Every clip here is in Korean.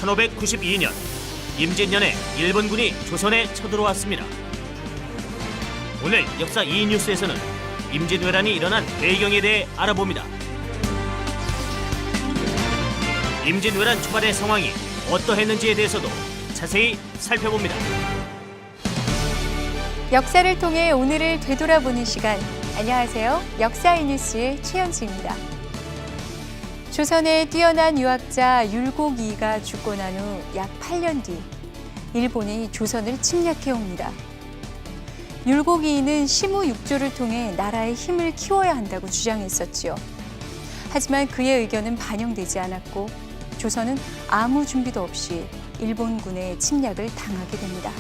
(1592년) 임진년에 일본군이 조선에 쳐들어왔습니다. 오늘 역사 E뉴스에서는 임진왜란이 일어난 배경에 대해 알아봅니다. 임진왜란 초반의 상황이 어떠했는지에 대해서도 자세히 살펴봅니다. 역사를 통해 오늘을 되돌아보는 시간. 안녕하세요. 역사 E뉴스의 최현지입니다. 조선의 뛰어난 유학자 율곡이가 죽고 난 후 약 8년 뒤 일본이 조선을 침략해옵니다. 율곡이는 시무육조를 통해 나라의 힘을 키워야 한다고 주장했었지요. 하지만 그의 의견은 반영되지 않았고 조선은 아무 준비도 없이 일본군의 침략을 당하게 됩니다.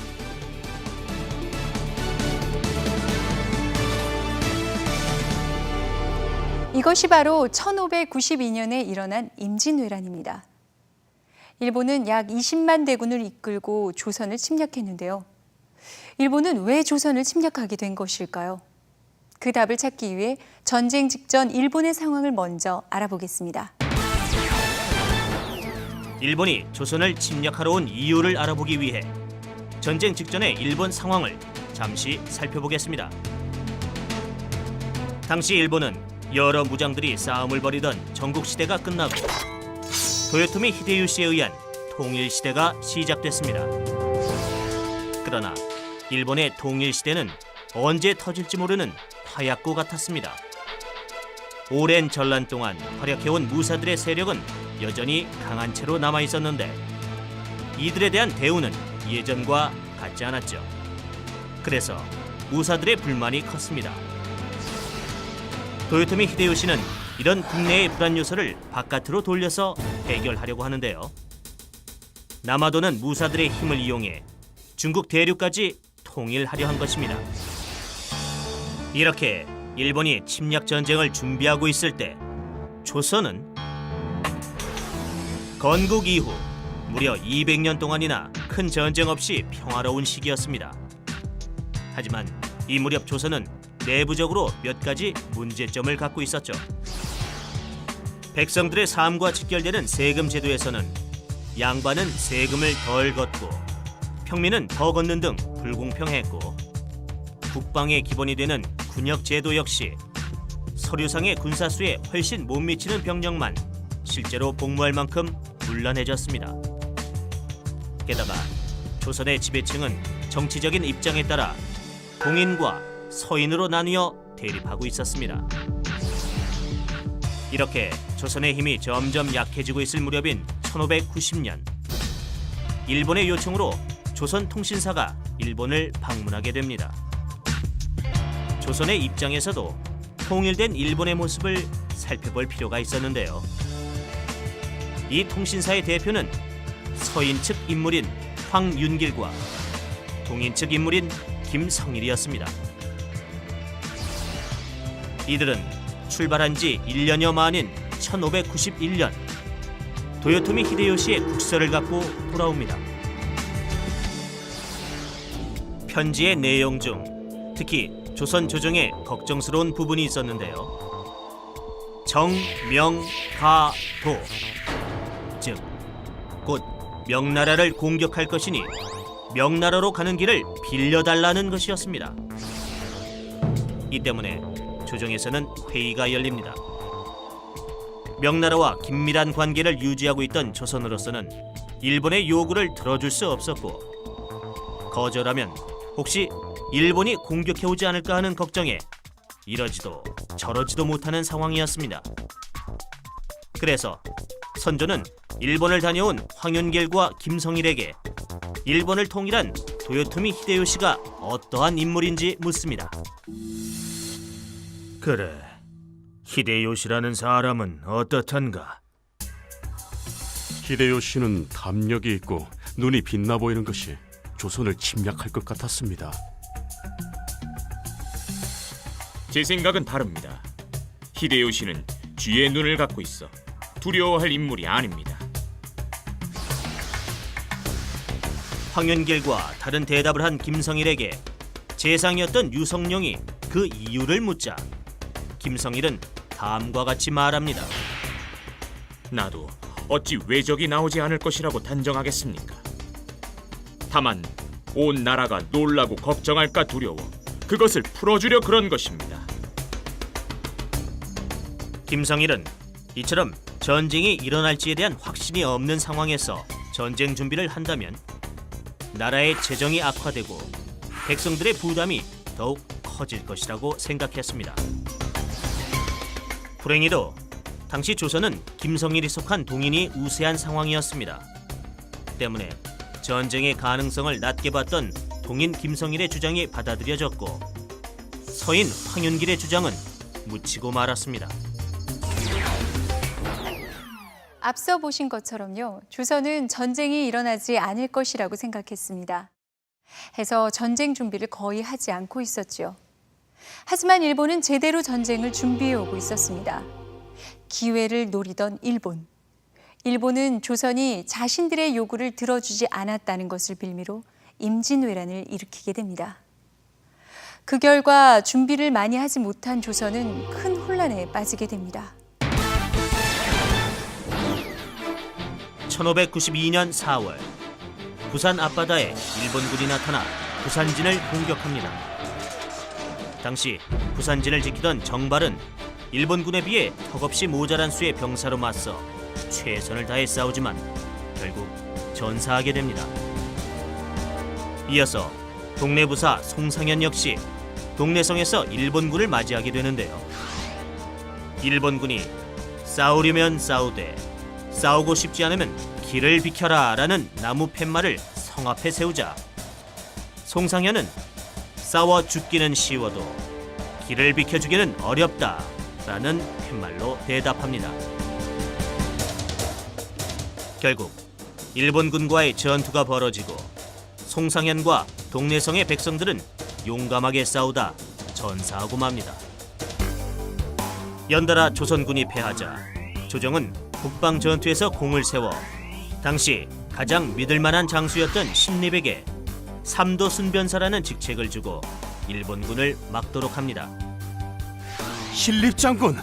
이것이 바로 1592년에 일어난 임진왜란입니다. 일본은 약 20만 대군을 이끌고 조선을 침략했는데요. 일본은 왜 조선을 침략하게 된 것일까요? 그 답을 찾기 위해 전쟁 직전 일본의 상황을 먼저 알아보겠습니다. 일본이 조선을 침략하러 온 이유를 알아보기 위해 전쟁 직전의 일본 상황을 잠시 살펴보겠습니다. 당시 일본은 여러 무장들이 싸움을 벌이던 전국시대가 끝나고 도요토미 히데요시에 의한 통일시대가 시작됐습니다. 그러나 일본의 통일시대는 언제 터질지 모르는 화약고 같았습니다. 오랜 전란 동안 활약해온 무사들의 세력은 여전히 강한 채로 남아있었는데 이들에 대한 대우는 예전과 같지 않았죠. 그래서 무사들의 불만이 컸습니다. 도요토미 히데요시는 이런 국내의 불안 요소를 바깥으로 돌려서 해결하려고 하는데요. 남아도는 무사들의 힘을 이용해 중국 대륙까지 통일하려 한 것입니다. 이렇게 일본이 침략 전쟁을 준비하고 있을 때 조선은 건국 이후 무려 200년 동안이나 큰 전쟁 없이 평화로운 시기였습니다. 하지만 이 무렵 조선은 내부적으로 몇 가지 문제점을 갖고 있었죠. 백성들의 삶과 직결되는 세금 제도에서는 양반은 세금을 덜 걷고 평민은 더 걷는 등 불공평했고, 국방의 기본이 되는 군역 제도 역시 서류상의 군사수에 훨씬 못 미치는 병력만 실제로 복무할 만큼 문란해졌습니다. 게다가 조선의 지배층은 정치적인 입장에 따라 동인과 서인으로 나뉘어 대립하고 있었습니다. 이렇게 조선의 힘이 점점 약해지고 있을 무렵인 1590년, 일본의 요청으로 조선통신사가 일본을 방문하게 됩니다. 조선의 입장에서도 통일된 일본의 모습을 살펴볼 필요가 있었는데요. 이 통신사의 대표는 서인 측 인물인 황윤길과 동인 측 인물인 김성일이었습니다. 이들은 출발한 지 1년여 만인 1591년 도요토미 히데요시의 국서를 갖고 돌아옵니다. 편지의 내용 중 특히 조선 조정에 걱정스러운 부분이 있었는데요. 정, 명, 가, 도, 즉 곧 명나라를 공격할 것이니 명나라로 가는 길을 빌려달라는 것이었습니다. 이 때문에 조정에서는 회의가 열립니다. 명나라와 긴밀한 관계를 유지하고 있던 조선으로서는 일본의 요구를 들어줄 수 없었고, 거절하면 혹시 일본이 공격해오지 않을까 하는 걱정에 이러지도 저러지도 못하는 상황이었습니다. 그래서 선조는 일본을 다녀온 황윤길과 김성일에게 일본을 통일한 도요토미 히데요시가 어떠한 인물인지 묻습니다. 그래, 히데요시라는 사람은 어떻던가? 히데요시는 담력이 있고 눈이 빛나 보이는 것이 조선을 침략할 것 같았습니다. 제 생각은 다릅니다. 히데요시는 쥐의 눈을 갖고 있어 두려워할 인물이 아닙니다. 황윤길과 다른 대답을 한 김성일에게 재상이었던 유성룡이 그 이유를 묻자 김성일은 다음과 같이 말합니다. 나도 어찌 외적이 나오지 않을 것이라고 단정하겠습니까? 다만 온 나라가 놀라고 걱정할까 두려워 그것을 풀어주려 그런 것입니다. 김성일은 이처럼 전쟁이 일어날지에 대한 확신이 없는 상황에서 전쟁 준비를 한다면 나라의 재정이 악화되고 백성들의 부담이 더욱 커질 것이라고 생각했습니다. 불행히도 당시 조선은 김성일이 속한 동인이 우세한 상황이었습니다. 때문에 전쟁의 가능성을 낮게 봤던 동인 김성일의 주장이 받아들여졌고 서인 황윤길의 주장은 묻히고 말았습니다. 앞서 보신 것처럼요, 조선은 전쟁이 일어나지 않을 것이라고 생각했습니다. 해서 전쟁 준비를 거의 하지 않고 있었죠. 하지만 일본은 제대로 전쟁을 준비해 오고 있었습니다. 기회를 노리던 일본. 일본은 조선이 자신들의 요구를 들어주지 않았다는 것을 빌미로 임진왜란을 일으키게 됩니다. 그 결과 준비를 많이 하지 못한 조선은 큰 혼란에 빠지게 됩니다. 1592년 4월 부산 앞바다에 일본군이 나타나 부산진을 공격합니다. 당시 부산진을 지키던 정발은 일본군에 비해 턱없이 모자란 수의 병사로 맞서 최선을 다해 싸우지만 결국 전사하게 됩니다. 이어서 동네 부사 송상현 역시 동래성에서 일본군을 맞이하게 되는데요. 일본군이 싸우려면 싸우되 싸우고 싶지 않으면 길을 비켜라 라는 나무 팻말을 성 앞에 세우자 송상현은 싸워 죽기는 쉬워도 길을 비켜주기는 어렵다 라는 팻말로 대답합니다. 결국 일본군과의 전투가 벌어지고 송상현과 동래성의 백성들은 용감하게 싸우다 전사하고 맙니다. 연달아 조선군이 패하자 조정은 북방 전투에서 공을 세워 당시 가장 믿을만한 장수였던 신립에게 삼도 순변사라는 직책을 주고 일본군을 막도록 합니다. 신립 장군,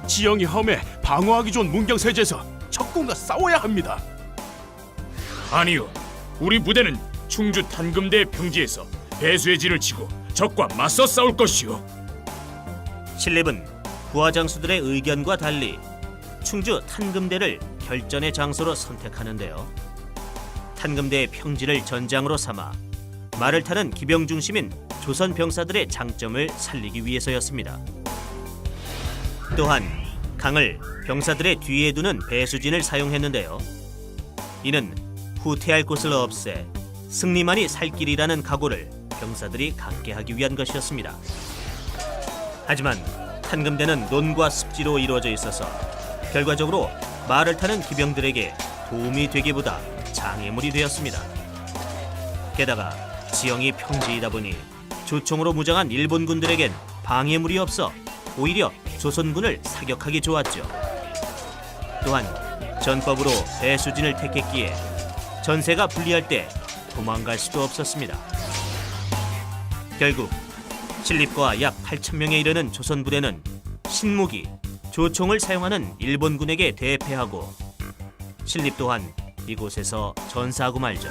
지형이 험해 방어하기 좋은 문경세제에서 적군과 싸워야 합니다. 아니요, 우리 부대는 충주 탄금대의 평지에서 배수의 진을 치고 적과 맞서 싸울 것이요. 신립은 부하장수들의 의견과 달리 충주 탄금대를 결전의 장소로 선택하는데요. 탄금대의 평지를 전장으로 삼아 말을 타는 기병 중심인 조선 병사들의 장점을 살리기 위해서였습니다. 또한 강을 병사들의 뒤에 두는 배수진을 사용했는데요. 이는 후퇴할 곳을 없애 승리만이 살 길이라는 각오를 병사들이 갖게 하기 위한 것이었습니다. 하지만 탄금대는 논과 습지로 이루어져 있어서 결과적으로 말을 타는 기병들에게 도움이 되기보다 장애물이 되었습니다. 게다가 지형이 평지이다 보니 조총으로 무장한 일본군들에겐 방해물이 없어 오히려 조선군을 사격하기 좋았죠. 또한 전법으로 배수진을 택했기에 전세가 불리할 때 도망갈 수도 없었습니다. 결국 신립과 약 8,000명에 이르는 조선 부대는 신무기, 조총을 사용하는 일본군에게 대패하고 신립 또한 이곳에서 전사하고 말죠.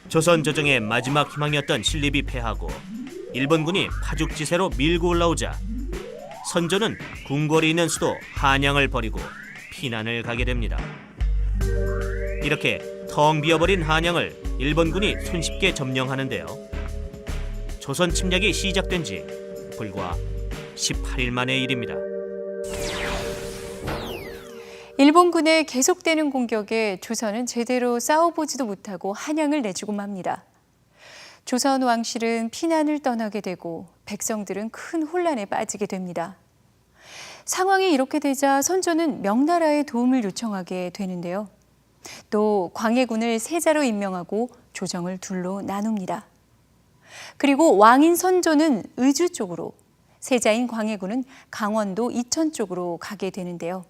조선 조정의 마지막 희망이었던 신립이 패하고 일본군이 파죽지세로 밀고 올라오자 선조는 궁궐이 있는 수도 한양을 버리고 피난을 가게 됩니다. 이렇게 텅 비어버린 한양을 일본군이 손쉽게 점령하는데요. 조선 침략이 시작된 지 불과 18일 만의 일입니다. 일본군의 계속되는 공격에 조선은 제대로 싸워보지도 못하고 한양을 내주고 맙니다. 조선 왕실은 피난을 떠나게 되고 백성들은 큰 혼란에 빠지게 됩니다. 상황이 이렇게 되자 선조는 명나라의 도움을 요청하게 되는데요. 또 광해군을 세자로 임명하고 조정을 둘로 나눕니다. 그리고 왕인 선조는 의주 쪽으로, 세자인 광해군은 강원도 이천 쪽으로 가게 되는데요.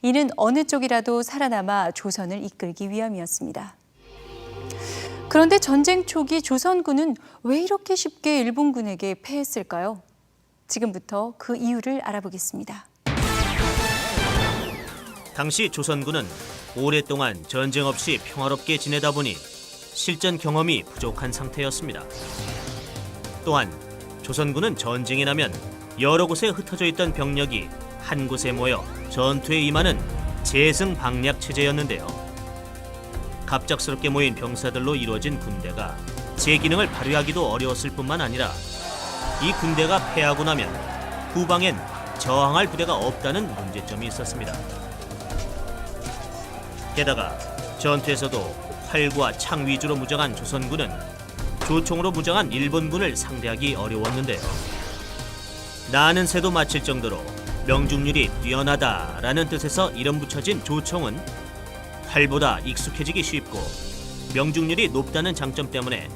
이는 어느 쪽이라도 살아남아 조선을 이끌기 위함이었습니다. 그런데 전쟁 초기 조선군은 왜 이렇게 쉽게 일본군에게 패했을까요? 지금부터 그 이유를 알아보겠습니다. 당시 조선군은 오랫동안 전쟁 없이 평화롭게 지내다 보니 실전 경험이 부족한 상태였습니다. 또한 조선군은 전쟁이 나면 여러 곳에 흩어져 있던 병력이 한 곳에 모여 전투에 임하는 재승방략 체제였는데요. 갑작스럽게 모인 병사들로 이루어진 군대가 제 기능을 발휘하기도 어려웠을 뿐만 아니라 이 군대가 패하고 나면 후방엔 저항할 부대가 없다는 문제점이 있었습니다. 게다가 전투에서도 활과 창 위주로 무장한 조선군은 조총으로 무장한 일본군을 상대하기 어려웠는데요. 나는 새도 맞힐 정도로 명중률이 뛰어나다라는 뜻에서 이름 붙여진 조총은 활보다 익숙해지기 쉽고 명중률이 높다는 장점 때문에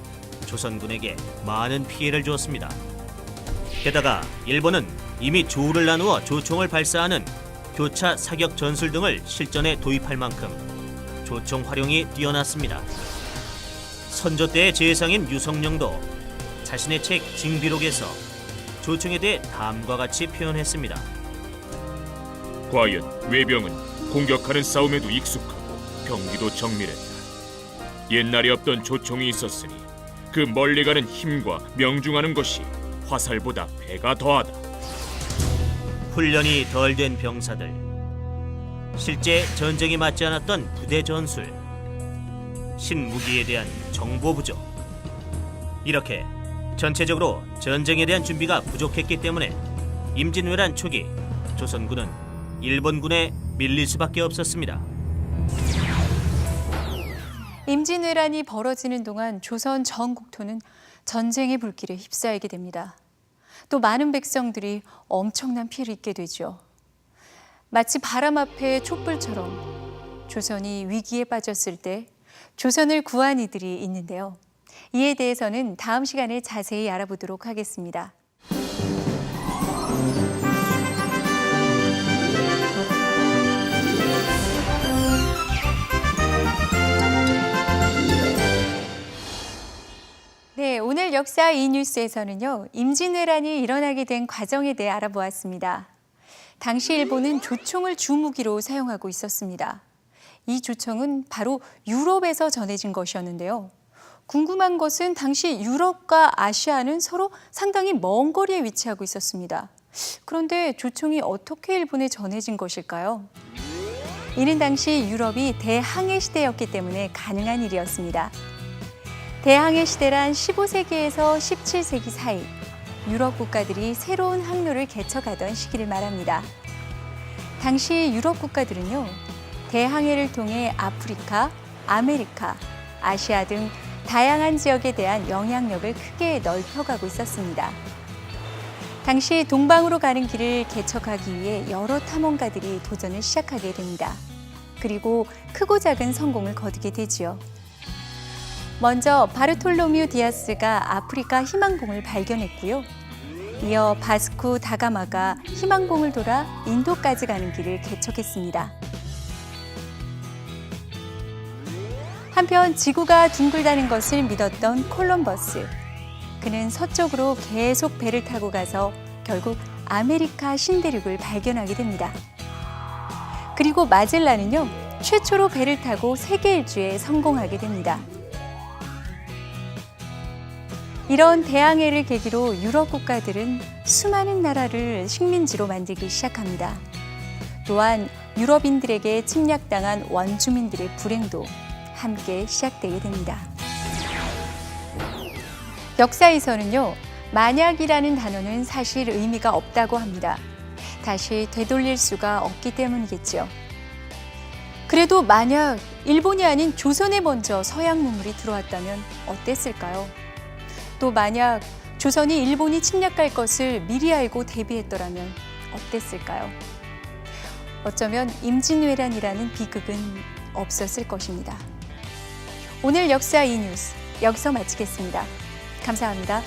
조선군에게 많은 피해를 주었습니다. 게다가 일본은 이미 조를 나누어 조총을 발사하는 교차 사격 전술 등을 실전에 도입할 만큼 조총 활용이 뛰어났습니다. 선조 때의 재상인 유성룡도 자신의 책 징비록에서 조총에 대해 다음과 같이 표현했습니다. 과연 외병은 공격하는 싸움에도 익숙하고 경기도 정밀했다. 옛날에 없던 조총이 있었으니 그 멀리 가는 힘과 명중하는 것이 화살보다 배가 더하다. 훈련이 덜 된 병사들, 실제 전쟁이 맞지 않았던 부대 전술, 신무기에 대한 정보 부족, 이렇게 전체적으로 전쟁에 대한 준비가 부족했기 때문에 임진왜란 초기 조선군은 일본군에 밀릴 수밖에 없었습니다. 임진왜란이 벌어지는 동안 조선 전 국토는 전쟁의 불길에 휩싸이게 됩니다. 또 많은 백성들이 엄청난 피해를 입게 되죠. 마치 바람 앞에 촛불처럼 조선이 위기에 빠졌을 때 조선을 구한 이들이 있는데요. 이에 대해서는 다음 시간에 자세히 알아보도록 하겠습니다. 네, 오늘 역사 이뉴스에서는요, 임진왜란이 일어나게 된 과정에 대해 알아보았습니다. 당시 일본은 조총을 주무기로 사용하고 있었습니다. 이 조총은 바로 유럽에서 전해진 것이었는데요. 궁금한 것은 당시 유럽과 아시아는 서로 상당히 먼 거리에 위치하고 있었습니다. 그런데 조총이 어떻게 일본에 전해진 것일까요? 이는 당시 유럽이 대항해 시대였기 때문에 가능한 일이었습니다. 대항해 시대란 15세기에서 17세기 사이 유럽 국가들이 새로운 항로를 개척하던 시기를 말합니다. 당시 유럽 국가들은요, 대항해를 통해 아프리카, 아메리카, 아시아 등 다양한 지역에 대한 영향력을 크게 넓혀가고 있었습니다. 당시 동방으로 가는 길을 개척하기 위해 여러 탐험가들이 도전을 시작하게 됩니다. 그리고 크고 작은 성공을 거두게 되지요. 먼저 바르톨로뮤 디아스가 아프리카 희망봉을 발견했고요. 이어 바스코 다가마가 희망봉을 돌아 인도까지 가는 길을 개척했습니다. 한편 지구가 둥글다는 것을 믿었던 콜럼버스. 그는 서쪽으로 계속 배를 타고 가서 결국 아메리카 신대륙을 발견하게 됩니다. 그리고 마젤란은요, 최초로 배를 타고 세계 일주에 성공하게 됩니다. 이런 대항해를 계기로 유럽 국가들은 수많은 나라를 식민지로 만들기 시작합니다. 또한 유럽인들에게 침략당한 원주민들의 불행도 함께 시작되게 됩니다. 역사에서는요, 만약이라는 단어는 사실 의미가 없다고 합니다. 다시 되돌릴 수가 없기 때문이겠죠. 그래도 만약 일본이 아닌 조선에 먼저 서양 문물이 들어왔다면 어땠을까요? 또 만약 조선이 일본이 침략할 것을 미리 알고 대비했더라면 어땠을까요? 어쩌면 임진왜란이라는 비극은 없었을 것입니다. 오늘 역사 이뉴스 여기서 마치겠습니다. 감사합니다.